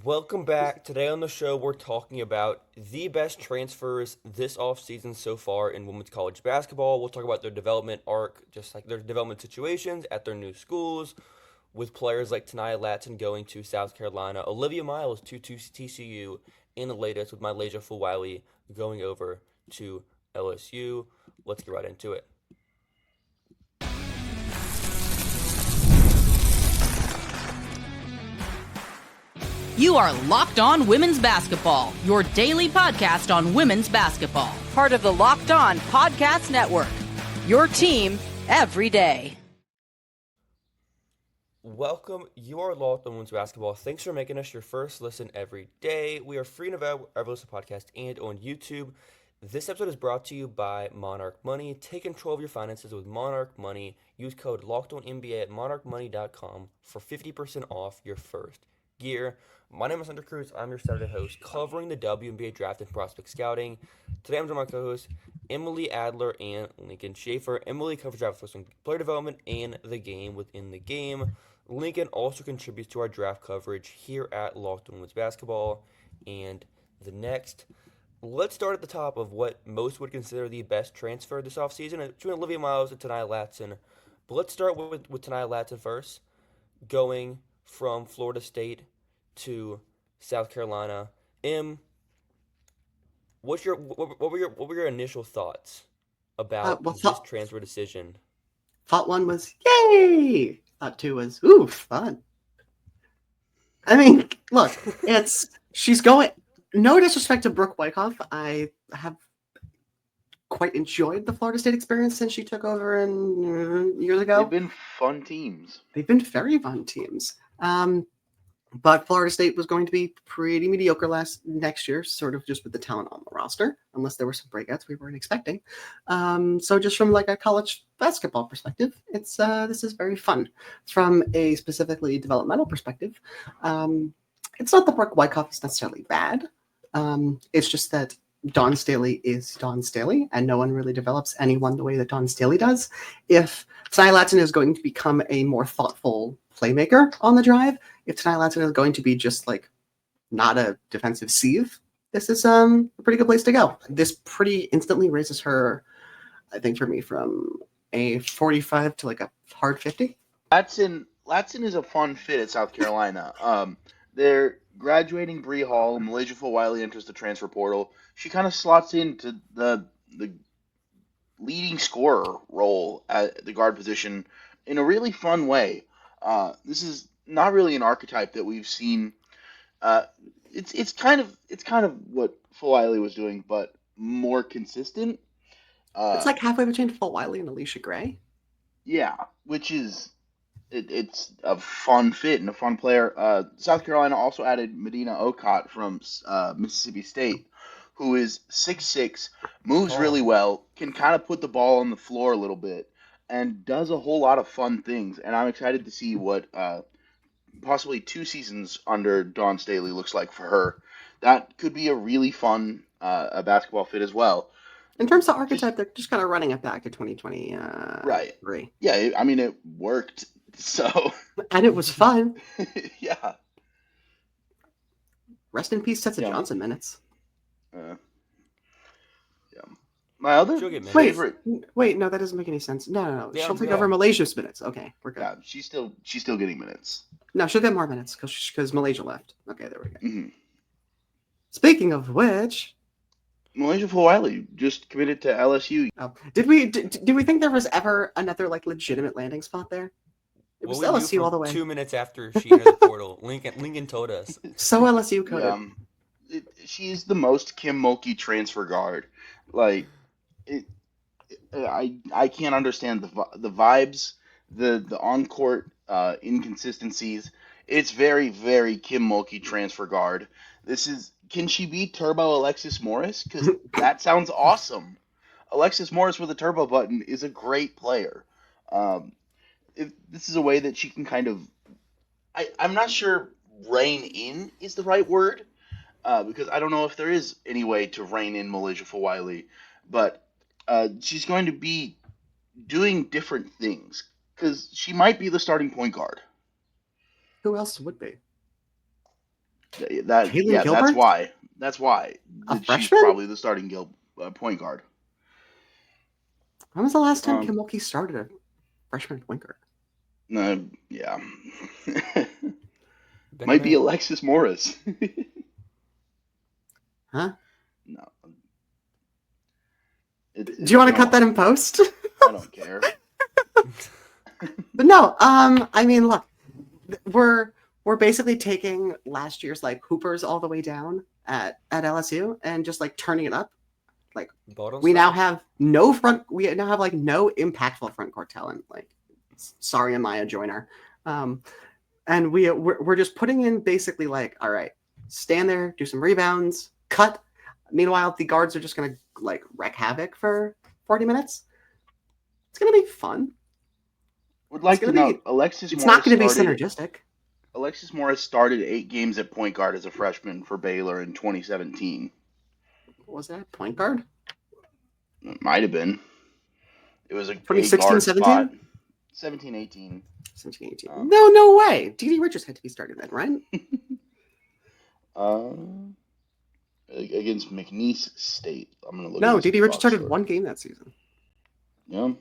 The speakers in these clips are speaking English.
Welcome back. Today on the show, we're talking about the best transfers this offseason so far in women's college basketball. We'll talk about their development arc, just like their development situations at their new schools, with players like Tania Latson going to South Carolina, Olivia Miles to TCU, and the latest with MiLaysia Fulwiley going over to LSU. Let's get right into it. You are Locked On Women's Basketball, your daily podcast on women's basketball. Part of the Locked On Podcast Network, your team every day. Welcome. You are Locked On Women's Basketball. Thanks for making us your first listen every day. We are free and available wherever listen podcast and on YouTube. This episode is brought to you by Monarch Money. Take control of your finances with Monarch Money. Use code LOCKEDONNBA at monarchmoney.com for 50% off your first year. My name is Hunter Cruse. I'm your Saturday host covering the WNBA draft and prospect scouting. Today I'm joined by my co-hosts Emily Adler and Lincoln Shafer. Emily covers draft posting, player development, and the game within the game. Lincoln also contributes to our draft coverage here at Locked On Women's Basketball. And the next, let's start at the top of what most would consider the best transfer this offseason between Olivia Miles and Tania Latson. But let's start with Tania Latson first, going from Florida State to South Carolina. What were your initial thoughts about this transfer decision? Thought one was yay. Thought two was ooh fun. I mean, look, she's going. No disrespect to Brooke Wyckoff, I have quite enjoyed the Florida State experience since she took over years ago. They've been fun teams. They've been very fun teams. But Florida State was going to be pretty mediocre next year, sort of just with the talent on the roster, unless there were some breakouts we weren't expecting. So just from like a college basketball perspective, this is very fun. From a specifically developmental perspective, it's not that Brooke Wyckoff is necessarily bad. It's just that Dawn Staley is Dawn Staley, and no one really develops anyone the way that Dawn Staley does. If Tania Latson is going to become a more thoughtful playmaker on the drive, if Tania Latson is going to be just like not a defensive sieve, this is a pretty good place to go. This pretty instantly raises her, I think for me, from a 45 to like a hard 50. Latson is a fun fit at South Carolina. They're graduating Bree Hall. MiLaysia Fulwiley enters the transfer portal. She kind of slots into the leading scorer role at the guard position in a really fun way. This is not really an archetype that we've seen. It's kind of what Fulwiley was doing, but more consistent. It's like halfway between Fulwiley and Alicia Gray. Yeah, which is it's a fun fit and a fun player. South Carolina also added Medina Okot from Mississippi State, who is 6'6", moves really well, can kind of put the ball on the floor a little bit, and does a whole lot of fun things. And I'm excited to see what possibly 2 seasons under Dawn Staley looks like for her. That could be a really fun a basketball fit as well. In terms of archetype, they're just kind of running it back to 2020. Right. Yeah, I mean, it worked. So. And it was fun. Yeah. Rest in peace, Tessa Johnson minutes. Yeah. My other favorite. Wait, no, that doesn't make any sense. No. Yeah, She'll take over Malaysia's minutes. Okay, we're good. Yeah, she's still getting minutes. No, she'll get more minutes because Malaysia left. Okay, there we go. Mm-hmm. Speaking of which, MiLaysia Fulwiley just committed to LSU. Oh, did we think there was ever another like legitimate landing spot there? It was LSU all the way. 2 minutes after she entered the portal, Lincoln told us. So LSU coded. She's the most Kim Mulkey transfer guard. Like, I can't understand the vibes, the on court inconsistencies. It's very, very Kim Mulkey transfer guard. Can she be Turbo Alexis Morris? Because that sounds awesome. Alexis Morris with a turbo button is a great player. This is a way that she can kind of, I'm not sure rein in is the right word, because I don't know if there is any way to rein in MiLaysia Fulwiley, but she's going to be doing different things because she might be the starting point guard. Who else would be? Caitlin That's Gilbert? why. That's why A that she's freshman? probably the starting point guard. When was the last time Um, Kim Mulkey started a freshman point guard? Yeah. Been a Might be minute. Alexis Morris. Huh? No. Do you want to cut that in post? I don't care. But no, I mean, look, we're basically taking last year's like hoopers all the way down at LSU and just like turning it up. Like Bottle we now style. have like no impactful front court talent. Like, sorry, Amaya Joyner, and we're just putting in basically like, all right, stand there, do some rebounds, cut. Meanwhile, the guards are just gonna like wreak havoc for 40 minutes. It's gonna be fun. Would like to gonna note be- Alexis It's Morris not going to be started synergistic. Alexis Morris started 8 games at point guard as a freshman for Baylor in 2017. Was that point guard? It might have been. It was a 2016, guard 17? spot. 17, 18. 17, 18. No way. D.D. Richards had to be started then, right? Against McNeese State. I'm gonna look. No, at D.D. Richards started roster. one game that season. Yeah.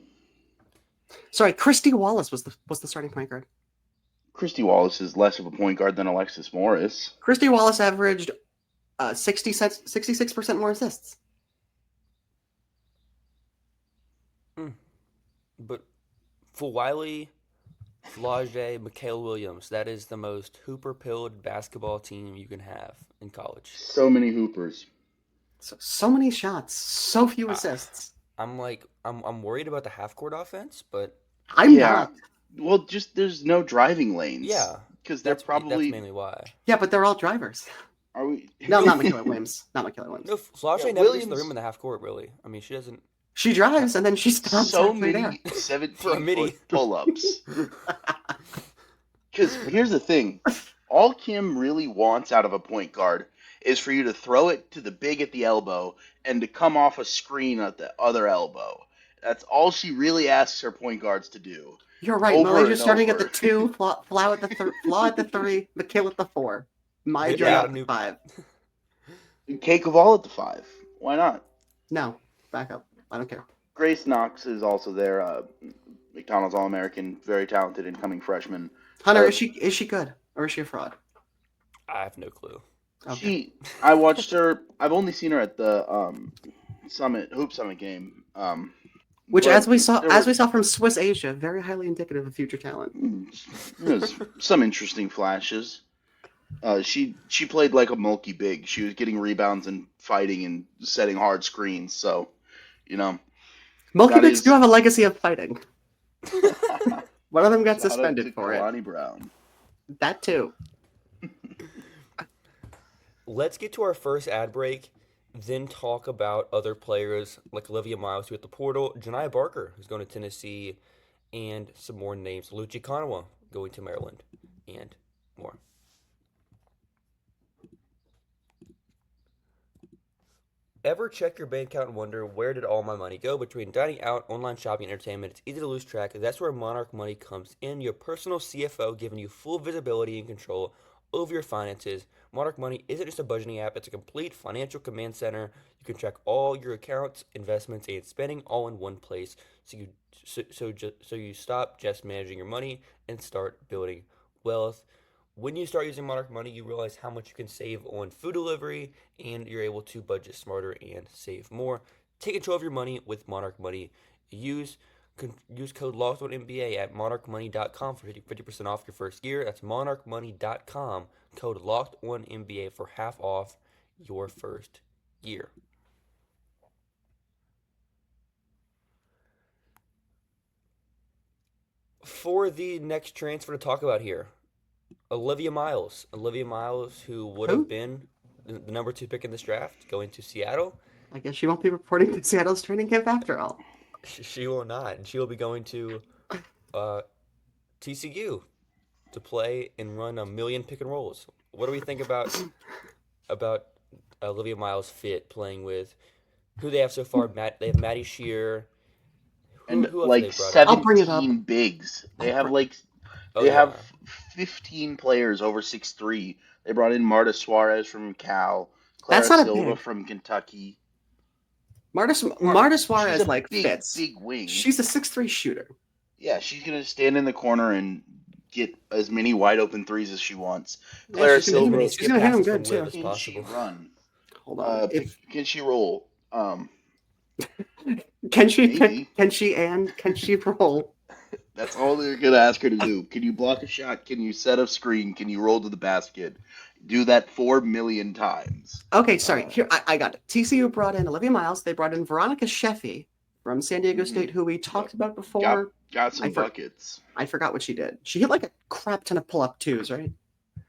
Sorry, Christy Wallace was the starting point guard. Christy Wallace is less of a point guard than Alexis Morris. Christy Wallace averaged 66% more assists. But Fulwiley, Flage, Mikhail Williams, that is the most hooper-pilled basketball team you can have in college. So many hoopers. So many shots, so few assists. I'm worried about the half-court offense, but I'm Yeah. not. Well, just there's no driving lanes. yeah, Because they're that's probably. mainly why. Yeah, but they're all drivers. Are we? No, not Michaela Williams. Not Michaela Williams. No, Flage Yeah, never gets the Williams- rim in the half-court, really. I mean, she doesn't. She drives and then she stops So halfway many there. 17-foot pull-ups. Because here's the thing. All Kim really wants out of a point guard is for you to throw it to the big at the elbow and to come off a screen at the other elbow. That's all she really asks her point guards to do. You're right. Over Malaysia and starting at over. the 2, Flau at the 3, McKill at the 4. My Yeah, Joy yeah. at the 5. Cake of all at the 5. Why not? No, back up. I don't care. Grace Knox is also there. McDonald's All-American, very talented incoming freshman. Hunter, is she good or is she a fraud? I have no clue. Okay. I watched her. I've only seen her at the Hoop Summit game. Which, but as we saw there were- from Swiss Asia, very highly indicative of future talent. There's some interesting flashes. She played like a mulky big. She was getting rebounds and fighting and setting hard screens. So, Mulky That Bigs is- do have a legacy of fighting. One of them got Shout out suspended to for it. Kalani Brown. That too. Let's get to our first ad break, then talk about other players like Olivia Miles who hit the portal, Janiah Barker who's going to Tennessee, and some more names. Luchi Kanawa going to Maryland, and more. Ever check your bank account and wonder where did all my money go? Between dining out, online shopping, and entertainment, it's easy to lose track. That's where Monarch Money comes in, your personal CFO giving you full visibility and control over your finances. Monarch Money isn't just a budgeting app, it's a complete financial command center. You can track all your accounts, investments, and spending all in one place. So you stop just managing your money and start building wealth. When you start using Monarch Money, you realize how much you can save on food delivery, and you're able to budget smarter and save more. Take control of your money with Monarch Money. Use code LOCKEDONNBA at monarchmoney.com for 50% off your first year. That's monarchmoney.com, code LOCKEDONNBA for half off your first year. For the next transfer to talk about here, Olivia Miles, who would Who? have been the number 2 pick in this draft, going to Seattle. I guess she won't be reporting to Seattle's training camp after all. She will not, and she will be going to TCU to play and run a million pick and rolls. What do we think about Olivia Miles' fit playing with who they have so far? They have Maddie Shear. And who else like they brought in? I'll bring it up. 17 bigs. They have like Oh They yeah, have 15 players over 6'3". They brought in Marta Suarez from Cal, That's Clara not a Silva big. from Kentucky. Marta She's Suarez a like big, fits. big wing. She's a 6'3" shooter. Yeah, she's gonna stand in the corner and get as many wide open threes as she wants. Yeah, Clara as many Silva, she's skip gonna hit him passes good from Liv too. as can she possible. run? Hold on. If Can she roll? can she Maybe. can she roll? That's all they're gonna ask her to do. Can you block a shot? Can you set a screen? Can you roll to the basket? Do that 4 million times. Okay, sorry. Here I got it. TCU brought in Olivia Miles. They brought in Veronica Sheffy from San Diego State, who we talked about before. Got some buckets. I forgot what she did. She hit like a crap ton of pull-up twos, right?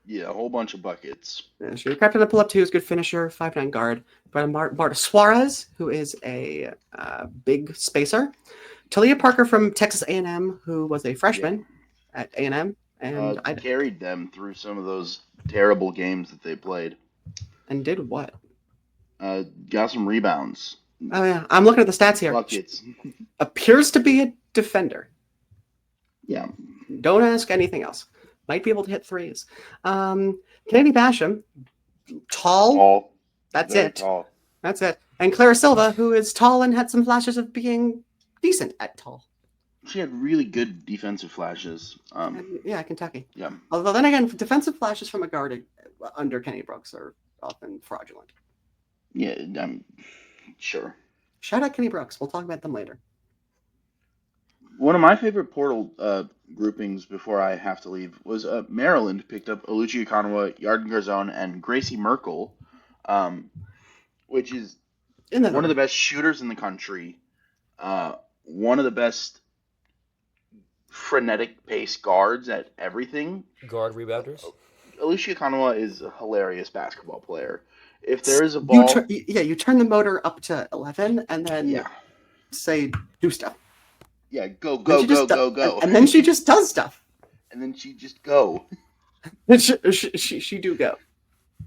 Yeah, a whole bunch of buckets. Yeah, she hit a crap ton of pull-up twos. Good finisher, 5'9" guard. Brought in Marta Suarez, who is a big spacer. Talia Parker from Texas A&M, who was a freshman at A&M, and I carried them through some of those terrible games that they played. and did what? Got some rebounds. Oh yeah, I'm looking at the stats here. Buckets. She appears to be a defender. Yeah. Don't ask anything else. Might be able to hit threes. Kennedy Basham, tall. That's Very it. Tall. That's it. And Clara Silva, who is tall and had some flashes of being decent at tall. She had really good defensive flashes. Yeah, Kentucky. Yeah. Although then again, defensive flashes from a guard under Kenny Brooks are often fraudulent. Yeah, I'm sure. Shout out Kenny Brooks. We'll talk about them later. One of my favorite portal groupings before I have to leave was Maryland picked up Oluchi Okonwa, Yarden Garzone, and Gracie Merkel, which is one of the best shooters in the country, one of the best frenetic pace guards at everything. Guard rebounders. Oluchi Okonwa is a hilarious basketball player. If there is a ball, you turn the motor up to 11 and then say do stuff. Yeah, go. And then she just does stuff. And then she just go. she do go.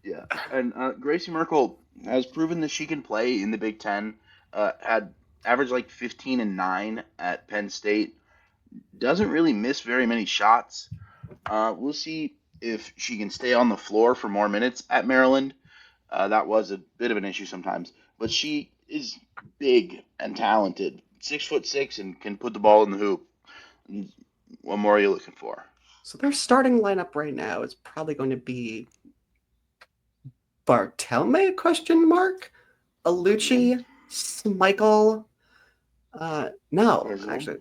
Yeah, and Gracie Merkel has proven that she can play in the Big Ten. Had averaged like 15 and 9 at Penn State. Doesn't really miss very many shots. We'll see if she can stay on the floor for more minutes at Maryland. That was a bit of an issue sometimes, but she is big and talented. 6'6" and can put the ball in the hoop. What more are you looking for? So their starting lineup right now is probably going to be Bartelme ? Alucci, Michael. No, Garzone? actually,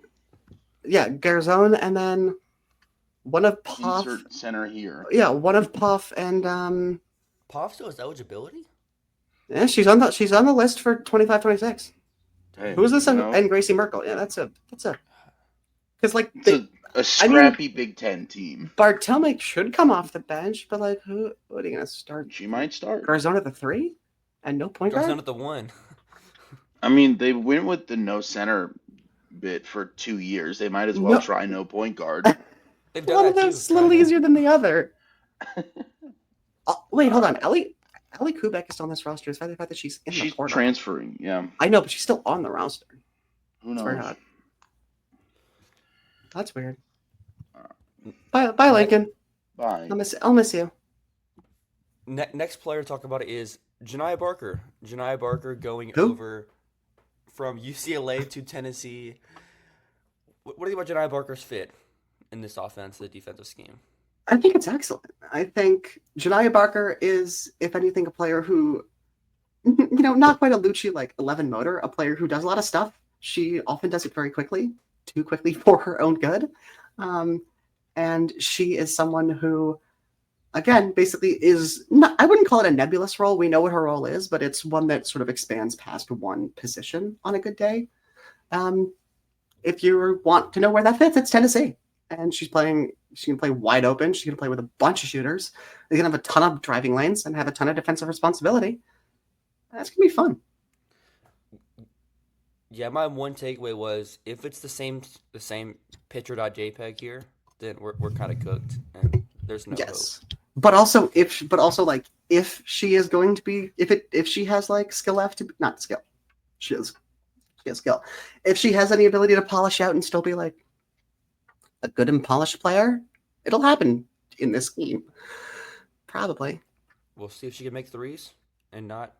yeah, Garzone, and then one of Poff. Insert center here. Yeah, one of Poff and Poff still has eligibility. Yeah, she's on the list for 25-26. Hey, Who's this? And Gracie Merkel. Yeah, that's a because like a scrappy Big Ten team. Bartelme should come off the bench, but like what are you gonna start? She might start. Garzone at the 3 and no point guard. Garzone at the 1. I mean, they went with the no center bit for 2 years. They might as well try no point guard. They've done One of that those too. a little easier than the other. Wait, hold on. Ellie Kubek is still on this roster. Despite the fact that she's in the portal. Transferring. Yeah. I know, but she's still on the roster. Who knows? It's very odd. That's weird. Bye, Lincoln. Bye. I'll miss you. Next player to talk about is Janiah Barker. Janiah Barker going Who? over from UCLA to Tennessee. What do you think about Janiah Barker's fit in this offense, the defensive scheme? I think it's excellent. I think Janiah Barker is, if anything, a player who, not quite a Lucci like 11 motor, a player who does a lot of stuff. She often does it very quickly, too quickly for her own good. And she is someone who, again, basically is not, I wouldn't call it a nebulous role. We know what her role is, but it's one that sort of expands past one position on a good day. If you want to know where that fits, it's Tennessee. And she can play wide open. She can play with a bunch of shooters. They can have a ton of driving lanes and have a ton of defensive responsibility. That's going to be fun. Yeah, my one takeaway was if it's the same picture.jpg here, then we're kind of cooked and there's no hope. But also if she is going to be if she has like skill left to not skill. She has skill. If she has any ability to polish out and still be like a good and polished player, it'll happen in this scheme. Probably. We'll see if she can make threes and not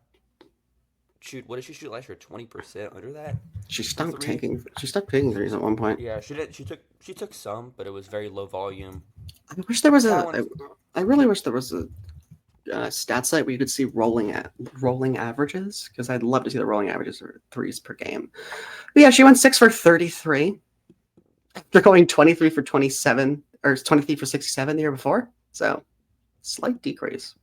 shoot. What did she shoot last year? 20% under that. She stopped taking threes at one point. Yeah, she did. She took some, but it was very low volume. I wish there was I really wish there was a stat site where you could see rolling averages, because I'd love to see the rolling averages for threes per game. But yeah, she went 6 for 33 after going 23 for 27 or 23 for 67 the year before. So slight decrease.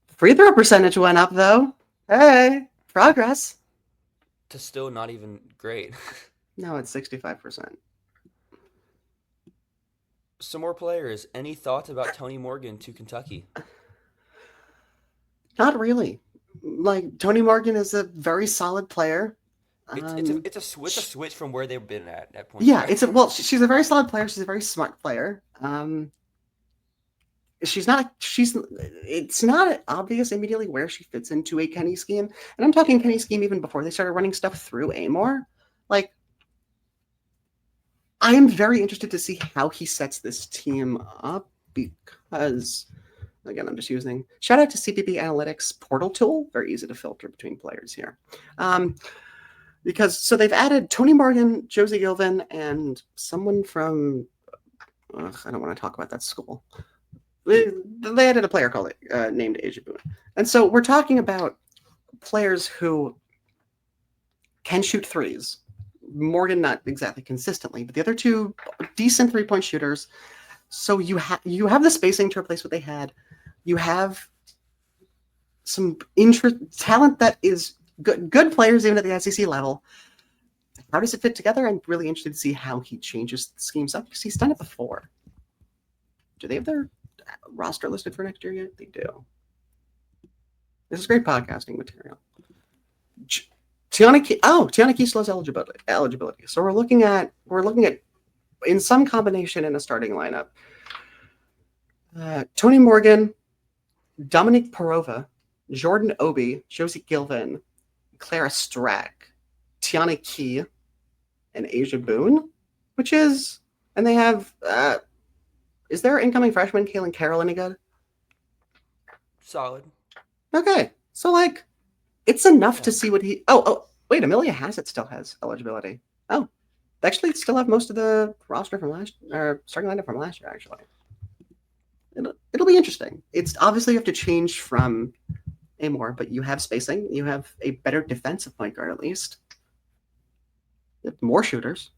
Free throw percentage went up though. Hey, progress. To still not even great. No, it's 65%. Some more players. Any thoughts about Toni Morgan to Kentucky? Not really. Like, Toni Morgan is a very solid player. It's a switch from where they've been at point. Yeah, she's a very solid player. She's a very smart player. It's not obvious immediately where she fits into a Kenny scheme. And I'm talking Kenny scheme even before they started running stuff through Amor. Like, I am very interested to see how he sets this team up, because, again, I'm just using shout out to CBB Analytics portal tool. Very easy to filter between players here. Because they've added Toni Morgan, Josie Gilvin, and someone from I don't want to talk about that school. They added a player called named Asia Boone. And so we're talking about players who can shoot threes. Morgan not exactly consistently, but the other two decent 3-point shooters. So you have the spacing to replace what they had. You have some talent that is good players even at the SEC level. How does it fit together? I'm really interested to see how he changes the schemes up, because he's done it before. Do they have their roster listed for next year yet? They do. This is great podcasting material. Tania Key still has eligibility. So we're looking at in some combination in a starting lineup. Toni Morgan, Dominique Parova, Jordan Obi, Josie Gilvin, Clara Strack, Tania Key, and Asia Boone, and they have is their incoming freshman Kaylin Carroll any good? Solid. Okay, so like, it's enough to see what he. Oh, wait, Amelia Hassett still has eligibility. Oh, they actually still have most of the roster from starting lineup from last year. Actually, it'll be interesting. It's obviously you have to change from Amor, but you have spacing. You have a better defensive point guard at least. You have more shooters.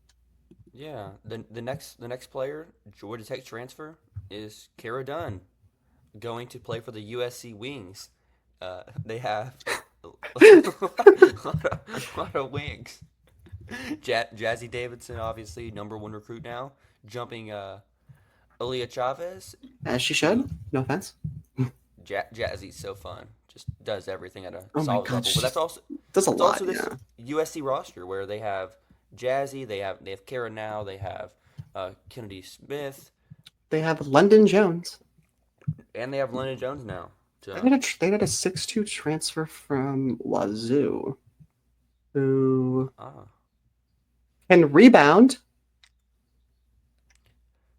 Yeah, the next player, Georgia Tech transfer, is Kara Dunn, going to play for the USC Wings. They have a lot of wings. Jazzy Davidson, obviously #1 recruit now, jumping Aaliyah Chavez. As she should. No offense. Jazzy's so fun. Just does everything at a Oh my solid God, level. But that's also does a lot. also this USC roster where they have Jazzy, they have Kara now, they have Kennedy Smith, They have London Jones, and they have London Jones now. So. They had a 6'2" transfer from Wazoo, who can rebound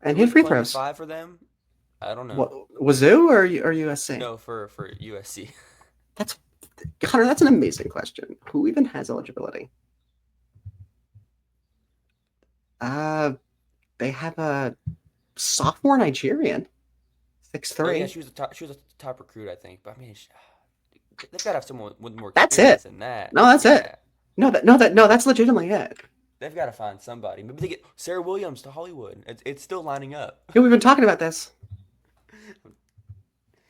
and hit free throws. 5 for them. I don't know. What, Wazoo or USC? No, for USC. Hunter, that's an amazing question. Who even has eligibility? They have a sophomore Nigerian, 6'3". Oh, yeah, she was a top recruit, I think. But I mean, they've got to have someone with more that's experience it. than that. No, that's it. No, that's legitimately it. They've got to find somebody. Maybe they get Sarah Williams to Hollywood. It's still lining up. Yeah, we've been talking about this.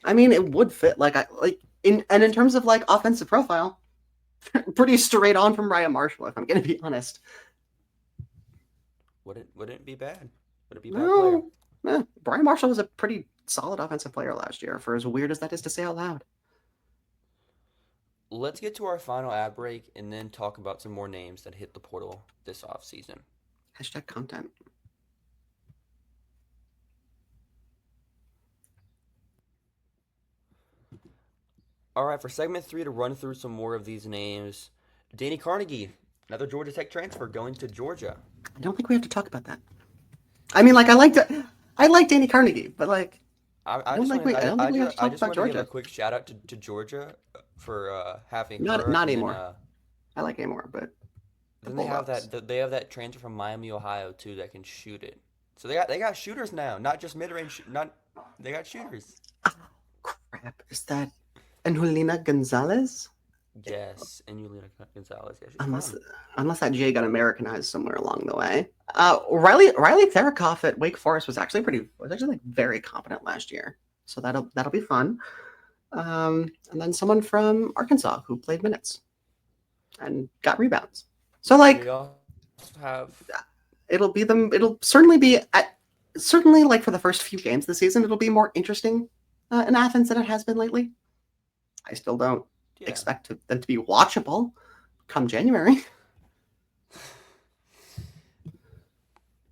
I mean, it would fit. In terms of like offensive profile, pretty straight on from Ryan Marshall. If I'm going to be honest. Would it be bad? Would it be bad player? Brian Marshall was a pretty solid offensive player last year, for as weird as that is to say out loud. Let's get to our final ad break and then talk about some more names that hit the portal this offseason. # content. All right, for segment 3, to run through some more of these names, Danny Carnegie, another Georgia Tech transfer going to Georgia. I don't think we have to talk about that. I mean, like I like Danny Carnegie, but like I don't just like want I don't think we have to I talk just about want to give a Georgia. quick shout out to Georgia for having Not her, and anymore. I like Amore, but the then they have Bulldogs. they have that transfer from Miami, Ohio too that can shoot it. So they got shooters now, not just mid range. Not they got shooters. Oh, crap. Is that Angelina Gonzalez? Yes, and Yulina Gonzalez. Yeah, she's Unless fun. unless that J got Americanized somewhere along the way. Riley Therakoff at Wake Forest was actually like very competent last year. So that'll be fun. And then someone from Arkansas who played minutes and got rebounds. So We like also have it'll certainly be certainly like for the first few games of the season, it'll be more interesting in Athens than it has been lately. I still don't expect them to be watchable come January.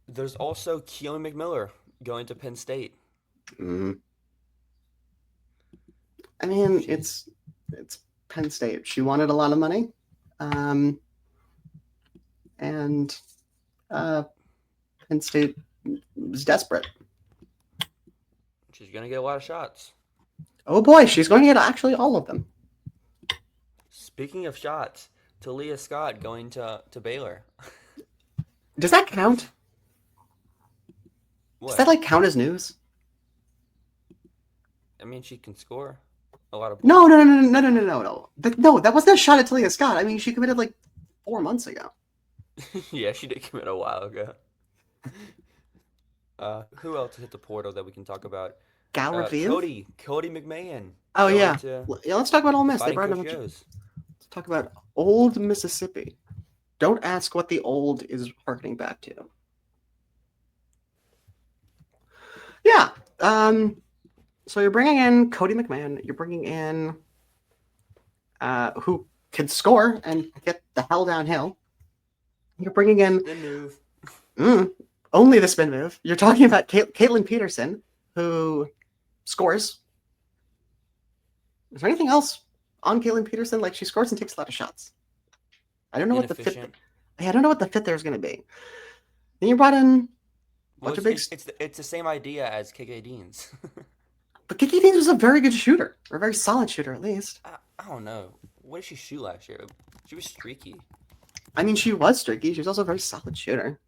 There's also Keelan McMiller going to Penn State. Mm. I mean, it's Penn State. She wanted a lot of money, and Penn State was desperate. She's gonna get a lot of shots. Oh boy, she's going to get actually all of them. Speaking of shots, Talia Scott going to Baylor. Does that count? What? Does that like count as news? I mean, she can score a lot of. No. No, that wasn't a shot at Talia Scott. I mean, she committed like 4 months ago. Yeah, she did commit a while ago. Who else hit the portal that we can talk about? Gal Raviv? Cody McMahon. Oh yeah. To Yeah, let's talk about Ole Miss. They Fighting brought Coach a bunch of, Joe's. let's talk about old Mississippi. Don't ask what the old is harkening back to. Yeah. So you're bringing in Cody McMahon. You're bringing in who can score and get the hell downhill. You're bringing in Spin move. Only the spin move. You're talking about Caitlin Peterson, who scores. Is there anything else on Caitlin Peterson? Like she scores and takes a lot of shots. I don't know what the fit. I don't know what the fit there is going to be. Then you brought in a bunch of big. It's the same idea as KK Deans. But KK Deans was a very good shooter, or a very solid shooter at least. I don't know. What did she shoot last year? She was streaky. I mean, she was streaky. She was also a very solid shooter.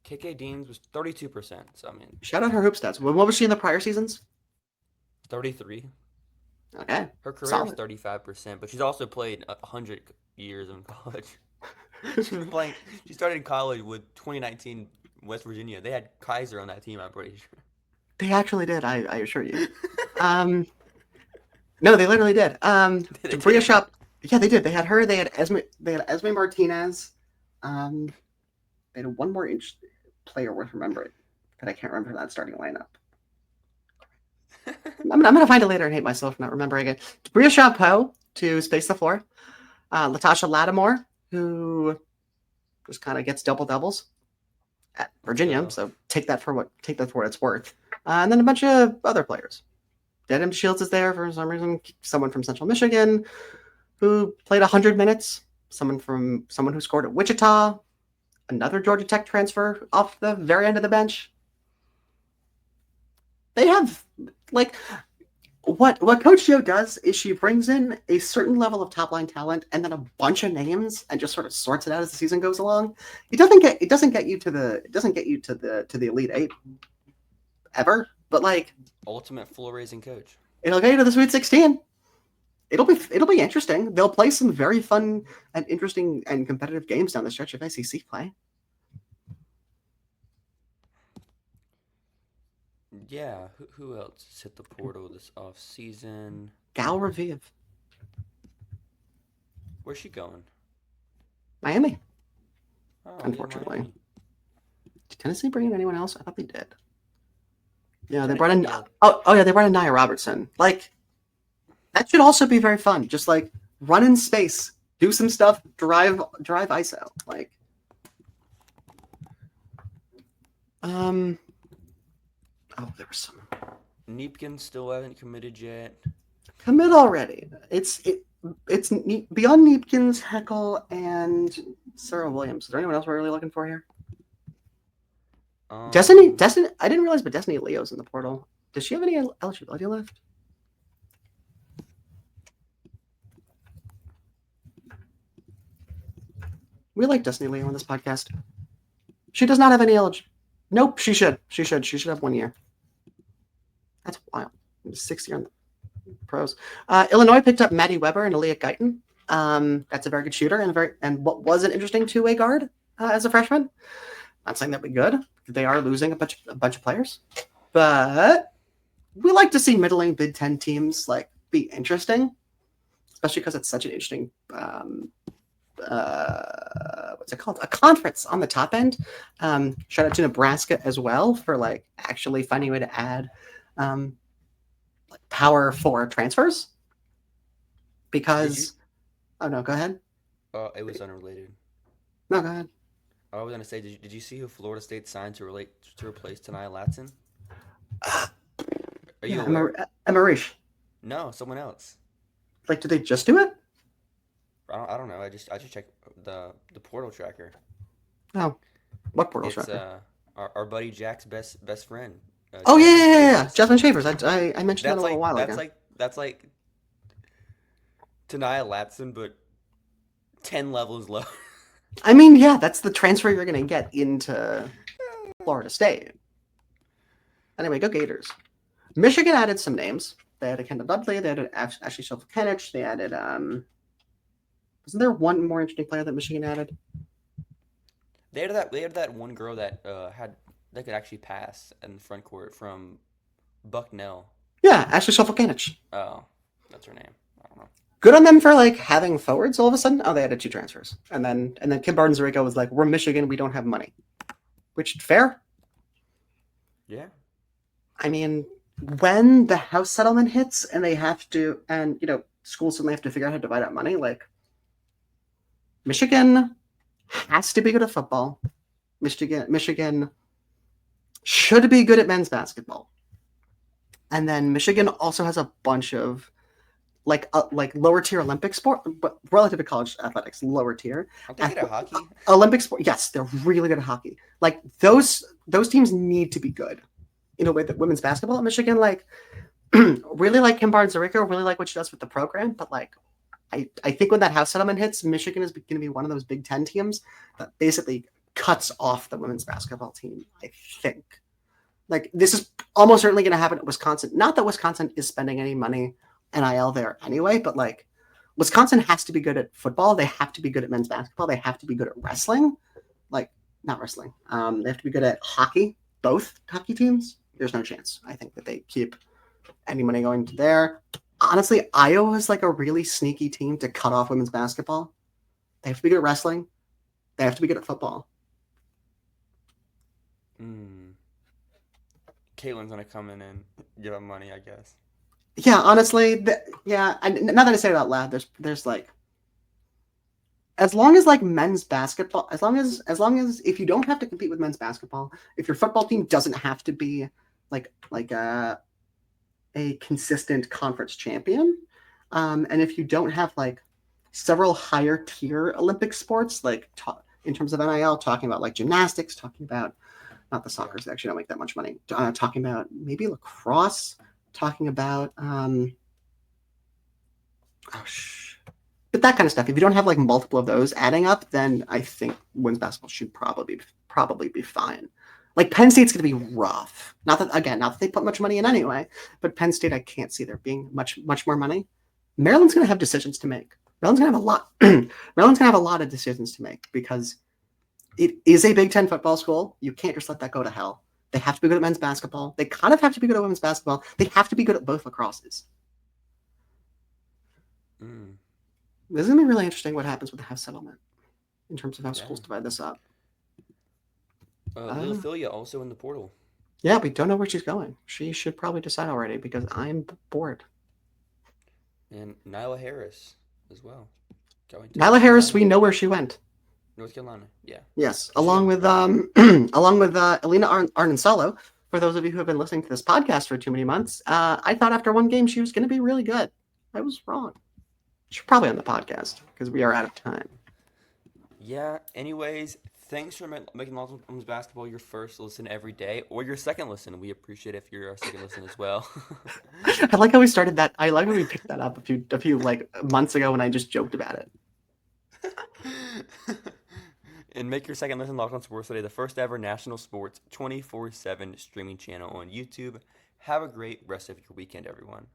KK Deans was 32%. So I mean, shout out her hoop stats. What was she in the prior seasons? 33. Okay. Her career is 35%, but she's also played 100 years in college. She's been playing. She started in college with 2019 West Virginia. They had Kaiser on that team. I'm pretty sure. They actually did. I assure you. No, they literally did. Bria Shop. Yeah, they did. They had her. They had Esme. They had Esme Martinez. They had one more player worth remembering, but I can't remember that starting lineup. I'm gonna find it later and hate myself for not remembering it. Bria Shop to space the floor. Latasha Lattimore, who just kind of gets double doubles at Virginia. So take that for what it's worth. And then a bunch of other players. Dedham Shields is there for some reason. Someone from Central Michigan who played 100 minutes. Someone who scored at Wichita. Another Georgia Tech transfer off the very end of the bench. They have like what Coach Joe does is she brings in a certain level of top line talent and then a bunch of names and just sort of sorts it out as the season goes along. It doesn't get you to the Elite Eight ever, but like ultimate floor raising coach. It'll get you to the Sweet 16. It'll be interesting. They'll play some very fun and interesting and competitive games down the stretch of SEC play. Yeah, who else hit the portal this off season? Gal Raviv. Where's she going? Miami. Oh, unfortunately. Miami. Did Tennessee bring in anyone else? I thought they did. Yeah, they brought in. They brought in Nia Robertson. Like, that should also be very fun. Just like run in space, do some stuff, drive ISO. Like, there was some. Neepkin still haven't committed yet. Commit already. It's beyond Neepkins, Heckle, and Sarah Williams. Is there anyone else we're really looking for here? Destiny. I didn't realize, but Destiny Leo's in the portal. Does she have any eligibility left? We like Destiny Leo on this podcast. She does not have any eligibility. Nope, she should. She should have 1 year. That's wild. 6th year in the pros. Illinois picked up Maddie Weber and Aaliyah Guyton. That's a very good shooter and what was an interesting two-way guard as a freshman. Not saying that would be good. They are losing a bunch of players, but we like to see middling Big Ten teams like be interesting, especially because it's such an interesting. What's it called? A conference on the top end. Shout out to Nebraska as well for like actually finding a way to add like Power 4 transfers. Because, oh no, go ahead. It was unrelated. No, go ahead. I was gonna say, did you see who Florida State signed to replace Tania Latson? Are you aware? Amarish. No, someone else. Like, did they just do it? I don't know. I just checked the portal tracker. Oh, what portal tracker? It's our buddy Jack's best friend. Oh yeah. Jasmine Shavers. I mentioned that a little while ago. That's like Tania Latson, but 10 levels low. I mean, yeah, that's the transfer you're going to get into Florida State. Anyway, go Gators. Michigan added some names. They added Kendall Dudley. They added Ashley Shelf-Kenich. They added, wasn't there one more interesting player that Michigan added? They had that one girl that that could actually pass in the front court from Bucknell. Yeah, Ashley Shelf-Kenich. Oh, that's her name. I don't know. Good on them for like having forwards all of a sudden. Oh, they added 2 transfers. And then Kim Barton-Zarico was like, we're Michigan, we don't have money. Which, fair? Yeah. I mean, when the house settlement hits and they have to, and, you know, schools suddenly have to figure out how to divide up money, like, Michigan has to be good at football. Michigan should be good at men's basketball. And then Michigan also has a bunch of like lower tier Olympic sport, but relative to college athletics, lower tier. Aren't they good at hockey? Olympic sport, yes, they're really good at hockey. Like those teams need to be good in a way that women's basketball at Michigan, like really like Kim Barton-Zarico, really like what she does with the program, but like I think when that house settlement hits, Michigan is going to be one of those Big Ten teams that basically cuts off the women's basketball team, I think. Like, this is almost certainly going to happen at Wisconsin. Not that Wisconsin is spending any money NIL there anyway, but, like, Wisconsin has to be good at football. They have to be good at men's basketball. They have to be good at wrestling. Like, not wrestling. They have to be good at hockey, both hockey teams. There's no chance, I think, that they keep any money going to there. Honestly, Iowa is like a really sneaky team to cut off women's basketball. They have to be good at wrestling. They have to be good at football. Caitlin's going to come in and give them money, I guess. Yeah, honestly, now that I say it out loud, there's like, as long as like men's basketball, as long as if you don't have to compete with men's basketball, if your football team doesn't have to be like a consistent conference champion, and if you don't have like several higher tier Olympic sports, like in terms of NIL, talking about like gymnastics, talking about not the soccer, they actually don't make that much money, talking about maybe lacrosse, talking about but that kind of stuff. If you don't have like multiple of those adding up, then I think women's basketball should probably be fine. Like Penn State's going to be rough. Not that they put much money in anyway, but Penn State, I can't see there being much more money. Maryland's going to have decisions to make. Maryland's going to have a lot. Maryland's going to have a lot of decisions to make because it is a Big Ten football school. You can't just let that go to hell. They have to be good at men's basketball. They kind of have to be good at women's basketball. They have to be good at both lacrosses. This is going to be really interesting what happens with the house settlement in terms of how schools divide this up. Little Philia also in the portal. Yeah, we don't know where she's going. She should probably decide already because I'm bored. And Nyla Harris as well. Nyla Harris, we know where she went. North Carolina, yeah. Yes, along with Elena Arnonsalo. For those of you who have been listening to this podcast for too many months, I thought after one game she was going to be really good. I was wrong. She's probably on the podcast because we are out of time. Yeah, anyways, Thanks for making Locked On Women's Basketball your first listen every day, or your second listen. We appreciate if you're our second listen as well. I like how we started that. I like how we picked that up a few like months ago when I just joked about it. And make your second listen Locked On Sports Today the first ever national sports 24/7 streaming channel on YouTube. Have a great rest of your weekend, everyone.